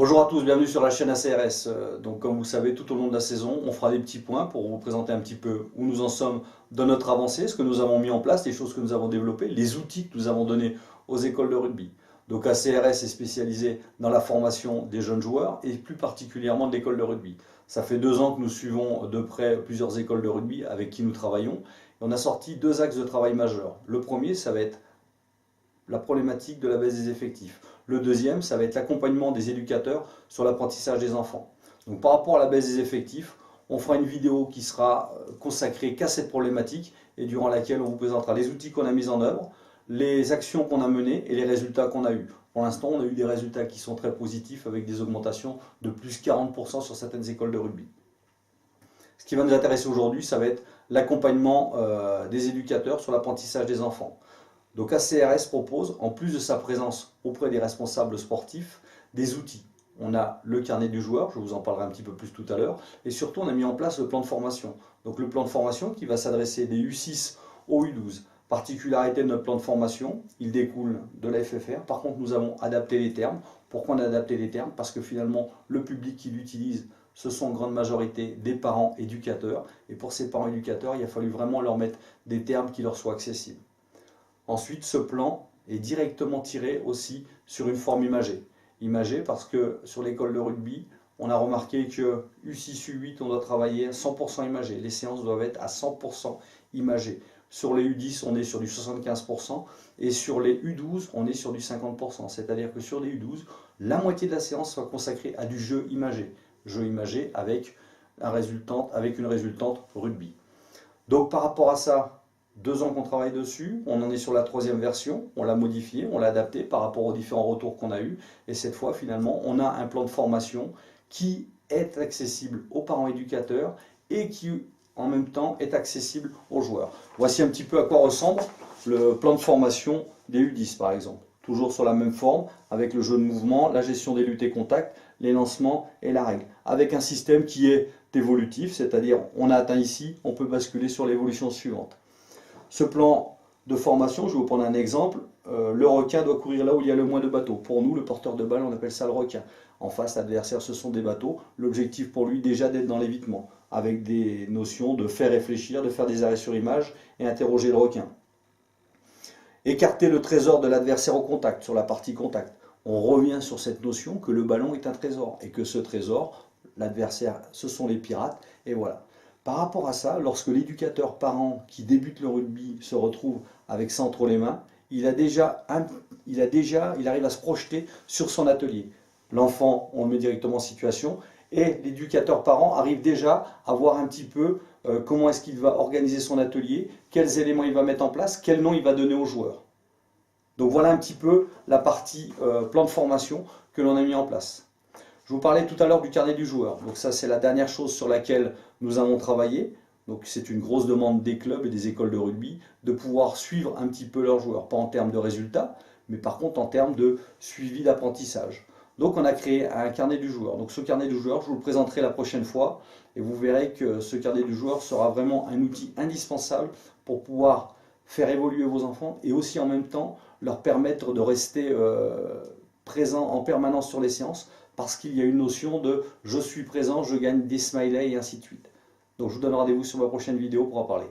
Bonjour à tous, bienvenue sur la chaîne ACRS. Donc comme vous savez, tout au long de la saison, on fera des petits points pour vous présenter un petit peu où nous en sommes dans notre avancée, ce que nous avons mis en place, les choses que nous avons développées, les outils que nous avons donnés aux écoles de rugby. Donc ACRS est spécialisé dans la formation des jeunes joueurs et plus particulièrement de l'école de rugby. Ça fait 2 ans que nous suivons de près plusieurs écoles de rugby avec qui nous travaillons. Et on a sorti 2 axes de travail majeurs. Le premier, ça va être la problématique de la baisse des effectifs. Le deuxième, ça va être l'accompagnement des éducateurs sur l'apprentissage des enfants. Donc par rapport à la baisse des effectifs, on fera une vidéo qui sera consacrée qu'à cette problématique et durant laquelle on vous présentera les outils qu'on a mis en œuvre, les actions qu'on a menées et les résultats qu'on a eus. Pour l'instant, on a eu des résultats qui sont très positifs avec des augmentations de plus 40% sur certaines écoles de rugby. Ce qui va nous intéresser aujourd'hui, ça va être l'accompagnement des éducateurs sur l'apprentissage des enfants. Donc ACRS propose, en plus de sa présence auprès des responsables sportifs, des outils. On a le carnet du joueur, je vous en parlerai un petit peu plus tout à l'heure, et surtout on a mis en place le plan de formation. Donc le plan de formation qui va s'adresser des U6 au U12. Particularité de notre plan de formation, il découle de la FFR. Par contre, nous avons adapté les termes. Pourquoi on a adapté les termes? Parce que finalement, le public qui l'utilise, ce sont en grande majorité des parents éducateurs. Et pour ces parents éducateurs, il a fallu vraiment leur mettre des termes qui leur soient accessibles. Ensuite, ce plan est directement tiré aussi sur une forme imagée. Imagée parce que sur l'école de rugby, on a remarqué que U6, U8, on doit travailler à 100% imagé. Les séances doivent être à 100% imagées. Sur les U10, on est sur du 75% et sur les U12, on est sur du 50%. C'est-à-dire que sur les U12, la moitié de la séance soit consacrée à du jeu imagé. Jeu imagé avec une résultante rugby. Donc par rapport à ça, 2 ans qu'on travaille dessus, on en est sur la 3e version, on l'a modifié, on l'a adapté par rapport aux différents retours qu'on a eus. Et cette fois, finalement, on a un plan de formation qui est accessible aux parents éducateurs et qui, en même temps, est accessible aux joueurs. Voici un petit peu à quoi ressemble le plan de formation des U10, par exemple. Toujours sur la même forme, avec le jeu de mouvement, la gestion des luttes et contacts, les lancements et la règle. Avec un système qui est évolutif, c'est-à-dire on a atteint ici, on peut basculer sur l'évolution suivante. Ce plan de formation, je vais vous prendre un exemple, le requin doit courir là où il y a le moins de bateaux. Pour nous, le porteur de balle, on appelle ça le requin. En face, l'adversaire, ce sont des bateaux. L'objectif pour lui, déjà d'être dans l'évitement, avec des notions de faire réfléchir, de faire des arrêts sur image et interroger le requin. Écarter le trésor de l'adversaire au contact, sur la partie contact. On revient sur cette notion que le ballon est un trésor et que ce trésor, l'adversaire, ce sont les pirates, et voilà. Par rapport à ça, lorsque l'éducateur parent qui débute le rugby se retrouve avec ça entre les mains, il arrive à se projeter sur son atelier. L'enfant, on le met directement en situation, et l'éducateur parent arrive déjà à voir un petit peu comment est-ce qu'il va organiser son atelier, quels éléments il va mettre en place, quel nom il va donner aux joueurs. Donc voilà un petit peu la partie plan de formation que l'on a mis en place. Je vous parlais tout à l'heure du carnet du joueur. Donc ça, c'est la dernière chose sur laquelle nous avons travaillé. Donc c'est une grosse demande des clubs et des écoles de rugby de pouvoir suivre un petit peu leurs joueurs. Pas en termes de résultats, mais par contre en termes de suivi d'apprentissage. Donc on a créé un carnet du joueur. Donc ce carnet du joueur, je vous le présenterai la prochaine fois. Et vous verrez que ce carnet du joueur sera vraiment un outil indispensable pour pouvoir faire évoluer vos enfants et aussi en même temps leur permettre de rester présents en permanence sur les séances, parce qu'il y a une notion de « je suis présent, je gagne des smileys » et ainsi de suite. Donc je vous donne rendez-vous sur ma prochaine vidéo pour en parler.